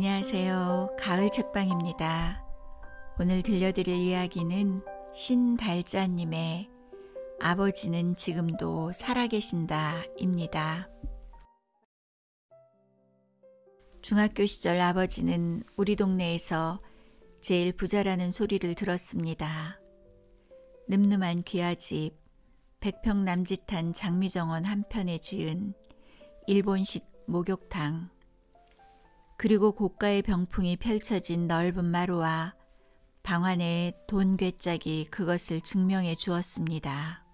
안녕하세요. 가을 책방입니다. 오늘 들려드릴 이야기는 신달자님의 아버지는 지금도 살아계신다 입니다. 중학교 시절 아버지는 우리 동네에서 제일 부자라는 소리를 들었습니다. 늠름한 귀하집, 100평 남짓한 장미정원 한편에 지은 일본식 목욕탕, 그리고 고가의 병풍이 펼쳐진 넓은 마루와 방 안의 돈 괴짝이 그것을 증명해 주었습니다.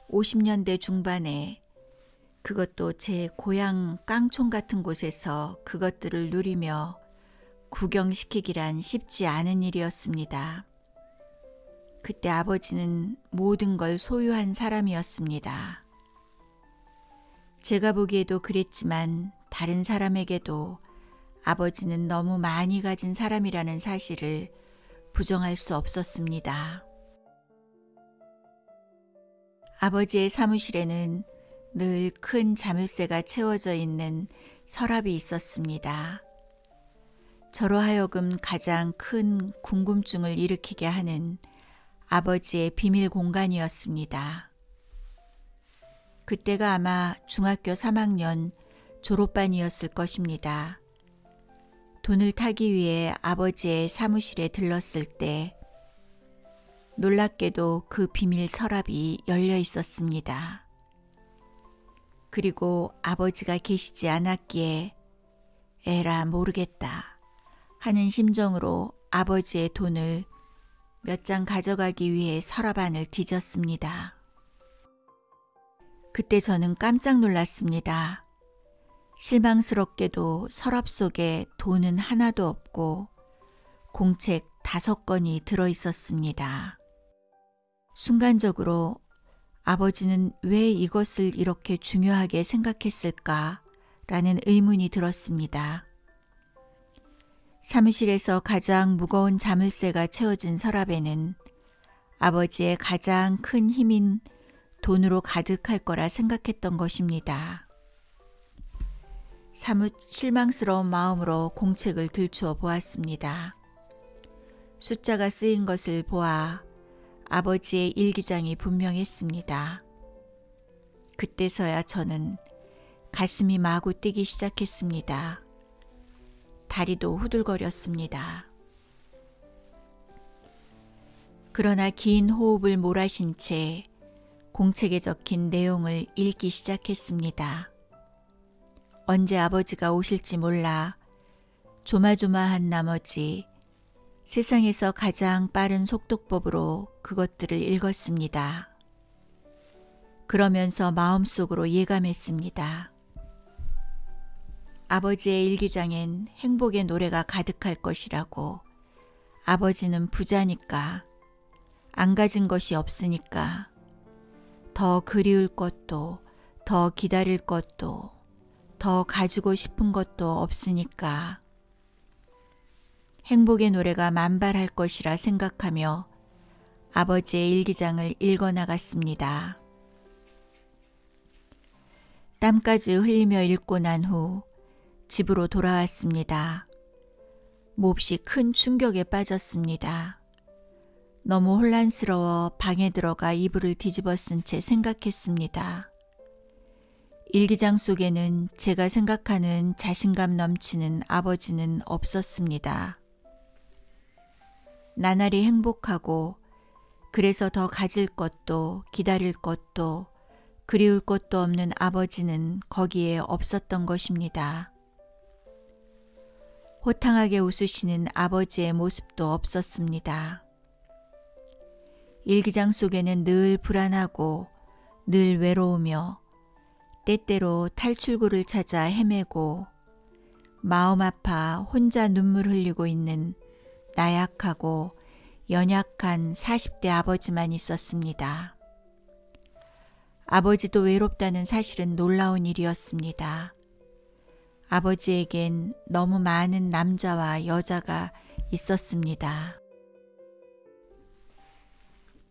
50년대 중반에 그것도 제 고향 깡촌 같은 곳에서 그것들을 누리며 구경시키기란 쉽지 않은 일이었습니다. 그때 아버지는 모든 걸 소유한 사람이었습니다. 제가 보기에도 그랬지만 다른 사람에게도 아버지는 너무 많이 가진 사람이라는 사실을 부정할 수 없었습니다. 아버지의 사무실에는 늘 큰 자물쇠가 채워져 있는 서랍이 있었습니다. 저로 하여금 가장 큰 궁금증을 일으키게 하는 아버지의 비밀 공간이었습니다. 그때가 아마 중학교 3학년 졸업반이었을 것입니다. 돈을 타기 위해 아버지의 사무실에 들렀을 때 놀랍게도 그 비밀 서랍이 열려 있었습니다. 그리고 아버지가 계시지 않았기에 에라 모르겠다 하는 심정으로 아버지의 돈을 몇 장 가져가기 위해 서랍 안을 뒤졌습니다. 그때 저는 깜짝 놀랐습니다. 실망스럽게도 서랍 속에 돈은 하나도 없고 공책 5건이 들어있었습니다. 순간적으로 아버지는 왜 이것을 이렇게 중요하게 생각했을까? 라는 의문이 들었습니다. 사무실에서 가장 무거운 자물쇠가 채워진 서랍에는 아버지의 가장 큰 힘인 돈으로 가득할 거라 생각했던 것입니다. 사뭇 실망스러운 마음으로 공책을 들추어 보았습니다. 숫자가 쓰인 것을 보아 아버지의 일기장이 분명했습니다. 그때서야 저는 가슴이 마구 뛰기 시작했습니다. 다리도 후들거렸습니다. 그러나 긴 호흡을 몰아쉰 채 공책에 적힌 내용을 읽기 시작했습니다. 언제 아버지가 오실지 몰라 조마조마한 나머지 세상에서 가장 빠른 속독법으로 그것들을 읽었습니다. 그러면서 마음속으로 예감했습니다. 아버지의 일기장엔 행복의 노래가 가득할 것이라고. 아버지는 부자니까, 안 가진 것이 없으니까, 더 그리울 것도, 더 기다릴 것도, 더 가지고 싶은 것도 없으니까 행복의 노래가 만발할 것이라 생각하며 아버지의 일기장을 읽어나갔습니다. 땀까지 흘리며 읽고 난 후 집으로 돌아왔습니다. 몹시 큰 충격에 빠졌습니다. 너무 혼란스러워 방에 들어가 이불을 뒤집어 쓴 채 생각했습니다. 일기장 속에는 제가 생각하는 자신감 넘치는 아버지는 없었습니다. 나날이 행복하고 그래서 더 가질 것도 기다릴 것도 그리울 것도 없는 아버지는 거기에 없었던 것입니다. 호탕하게 웃으시는 아버지의 모습도 없었습니다. 일기장 속에는 늘 불안하고 늘 외로우며 때때로 탈출구를 찾아 헤매고 마음 아파 혼자 눈물 흘리고 있는 나약하고 연약한 40대 아버지만 있었습니다. 아버지도 외롭다는 사실은 놀라운 일이었습니다. 아버지에겐 너무 많은 남자와 여자가 있었습니다.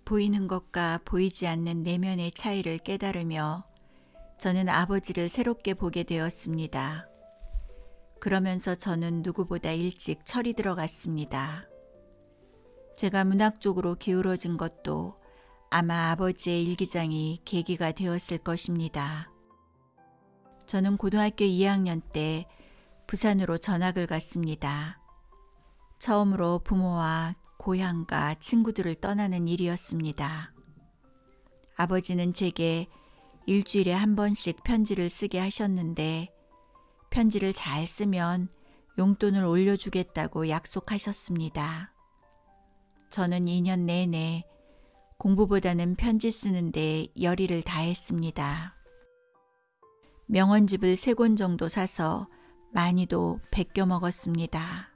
보이는 것과 보이지 않는 내면의 차이를 깨달으며 저는 아버지를 새롭게 보게 되었습니다. 그러면서 저는 누구보다 일찍 철이 들어갔습니다. 제가 문학 쪽으로 기울어진 것도 아마 아버지의 일기장이 계기가 되었을 것입니다. 저는 고등학교 2학년 때 부산으로 전학을 갔습니다. 처음으로 부모와 고향과 친구들을 떠나는 일이었습니다. 아버지는 제게 일주일에 한 번씩 편지를 쓰게 하셨는데 편지를 잘 쓰면 용돈을 올려주겠다고 약속하셨습니다. 저는 2년 내내 공부보다는 편지 쓰는데 열의를 다했습니다. 명언집을 3권 정도 사서 많이도 베껴 먹었습니다.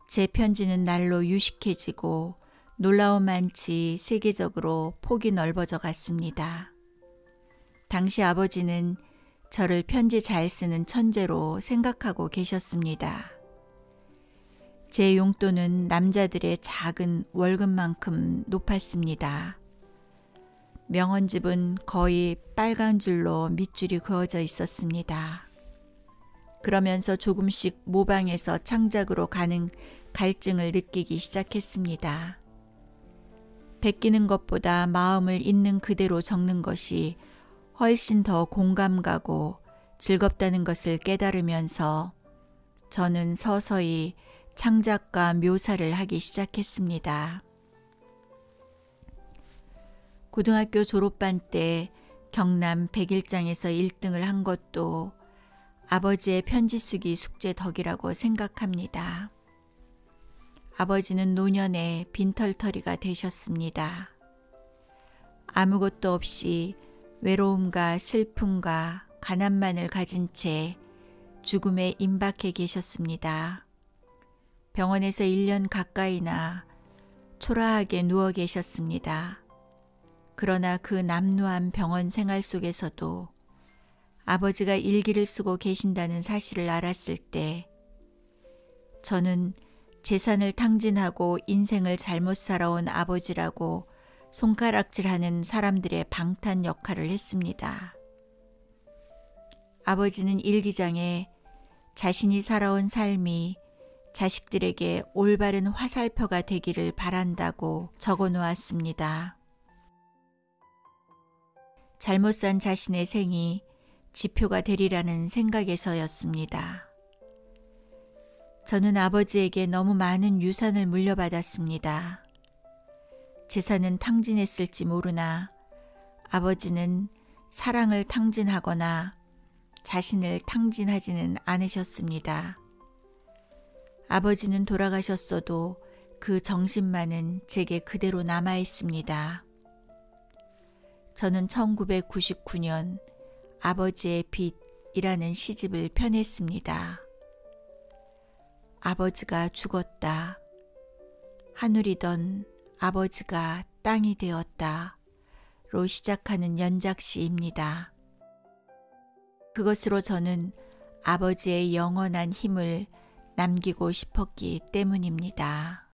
제 편지는 날로 유식해지고 놀라운 많지 세계적으로 폭이 넓어져 갔습니다. 당시 아버지는 저를 편지 잘 쓰는 천재로 생각하고 계셨습니다. 제 용돈은 남자들의 작은 월급만큼 높았습니다. 명언집은 거의 빨간 줄로 밑줄이 그어져 있었습니다. 그러면서 조금씩 모방해서 창작으로 가는 갈증을 느끼기 시작했습니다. 베끼는 것보다 마음을 있는 그대로 적는 것이 훨씬 더 공감 가고 즐겁다는 것을 깨달으면서 저는 서서히 창작과 묘사를 하기 시작했습니다. 고등학교 졸업반 때 경남 백일장에서 1등을 한 것도 아버지의 편지 쓰기 숙제 덕이라고 생각합니다. 아버지는 노년에 빈털터리가 되셨습니다. 아무것도 없이 외로움과 슬픔과 가난만을 가진 채 죽음에 임박해 계셨습니다. 병원에서 1년 가까이나 초라하게 누워 계셨습니다. 그러나 그 남루한 병원 생활 속에서도 아버지가 일기를 쓰고 계신다는 사실을 알았을 때 저는 재산을 탕진하고 인생을 잘못 살아온 아버지라고 손가락질하는 사람들의 방탄 역할을 했습니다. 아버지는 일기장에 자신이 살아온 삶이 자식들에게 올바른 화살표가 되기를 바란다고 적어 놓았습니다. 잘못 산 자신의 생이 지표가 되리라는 생각에서였습니다. 저는 아버지에게 너무 많은 유산을 물려받았습니다. 재산은 탕진했을지 모르나 아버지는 사랑을 탕진하거나 자신을 탕진하지는 않으셨습니다. 아버지는 돌아가셨어도 그 정신만은 제게 그대로 남아 있습니다. 저는 1999년 아버지의 빛이라는 시집을 펴냈습니다. 아버지가 죽었다. 하늘이던 아버지가 땅이 되었다. 로 시작하는 연작시입니다. 그것으로 저는 아버지의 영원한 힘을 남기고 싶었기 때문입니다.